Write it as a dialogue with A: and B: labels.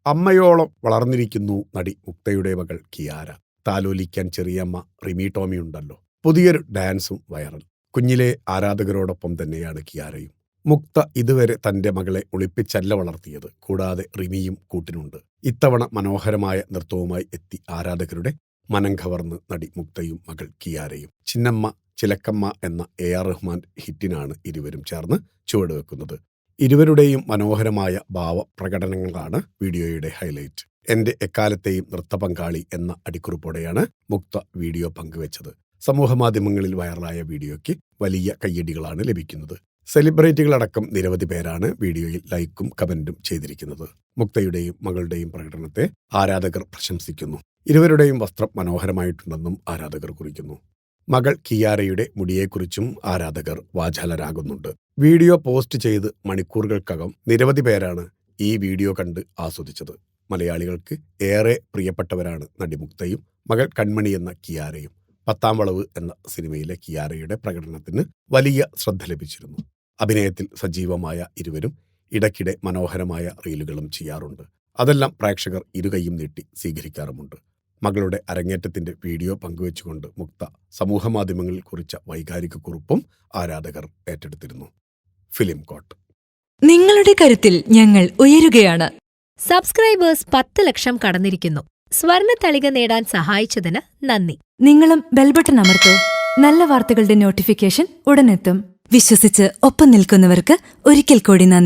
A: അമ്മയോളം വളർന്നിരിക്കുന്നു നടി മുക്തയുടെ മകൾ കിയാര. താലോലിക്കാൻ ചെറിയമ്മ റിമി ടോമിയുണ്ടല്ലോ. പുതിയൊരു ഡാൻസും വൈറൽ. കുഞ്ഞിലെ ആരാധകരോടൊപ്പം തന്നെയാണ് കിയാരയും. മുക്ത ഇതുവരെ തന്റെ മകളെ ഒളിപ്പിച്ചല്ല വളർത്തിയത്. കൂടാതെ റിമിയും കൂട്ടിനുണ്ട്. ഇത്തവണ മനോഹരമായ നൃത്തവുമായി എത്തി ആരാധകരുടെ മനം കവർന്ന് നടി മുക്തയും മകൾ കിയാരയും. ചിന്നമ്മ ചിലക്കമ്മ എന്ന AR റഹ്മാൻ ഹിറ്റിനാണ് ഇരുവരും ചേർന്ന് ചുവടുവെക്കുന്നത്. ഇരുവരുടെയും മനോഹരമായ ഭാവപ്രകടനങ്ങളാണ് വീഡിയോയുടെ ഹൈലൈറ്റ്. എന്റെ എക്കാലത്തെയും നൃത്തപങ്കാളി എന്ന അടിക്കുറിപ്പോടെയാണ് മുക്ത വീഡിയോ പങ്കുവച്ചത്. സമൂഹമാധ്യമങ്ങളിൽ വൈറലായ വീഡിയോയ്ക്ക് വലിയ കയ്യടികളാണ് ലഭിക്കുന്നത്. സെലിബ്രിറ്റികളടക്കം നിരവധി പേരാണ് വീഡിയോയിൽ ലൈക്കും കമന്റും ചെയ്തിരിക്കുന്നത്. മുക്തയുടെയും മകളുടെയും പ്രകടനത്തെ ആരാധകർ പ്രശംസിക്കുന്നു. ഇരുവരുടെയും വസ്ത്രം മനോഹരമായിട്ടുണ്ടെന്നും ആരാധകർ കുറിക്കുന്നു. മകൾ കിയാരയുടെ മുടിയെക്കുറിച്ചും ആരാധകർ വാചാലരാകുന്നുണ്ട്. വീഡിയോ പോസ്റ്റ് ചെയ്ത് മണിക്കൂറുകൾക്കകം നിരവധി പേരാണ് ഈ വീഡിയോ കണ്ട് ആസ്വദിച്ചത്. മലയാളികൾക്ക് ഏറെ പ്രിയപ്പെട്ടവരാണ് നടി മുക്തയും മകൾ കൺമണി എന്ന കിയാരയും. 10ാം വളവ് എന്ന സിനിമയിലെ കിയാരയുടെ പ്രകടനത്തിന് വലിയ ശ്രദ്ധ ലഭിച്ചിരുന്നു. അഭിനയത്തിൽ സജീവമായ ഇരുവരും ഇടയ്ക്കിടെ മനോഹരമായ റീലുകളും ചെയ്യാറുണ്ട്. അതെല്ലാം പ്രേക്ഷകർ ഇരുകൈയും നീട്ടി സ്വീകരിക്കാറുമുണ്ട്. മകളുടെ അരങ്ങേറ്റത്തിന്റെ വീഡിയോ പങ്കുവെച്ചുകൊണ്ട് മുക്ത സമൂഹമാധ്യമങ്ങളിൽ കുറിച്ച വൈകാരിക കുറിപ്പും ആരാധകർ ഏറ്റെടുത്തിരുന്നു. Film coat.
B: നിങ്ങളുടെ കരുത്തിൽ ഞങ്ങൾ ഉയരുകയാണ്.
C: സബ്സ്ക്രൈബേഴ്സ് 10 ലക്ഷം കടന്നിരിക്കുന്നു. സ്വർണ്ണ തളിക നേടാൻ സഹായിച്ചതിന് നന്ദി.
B: നിങ്ങളും ബെൽബട്ടൺ അമർത്തോ. നല്ല വാർത്തകളുടെ നോട്ടിഫിക്കേഷൻ ഉടനെത്തും. വിശ്വസിച്ച് ഒപ്പം നിൽക്കുന്നവർക്ക് ഒരിക്കൽ കൂടി നന്ദി.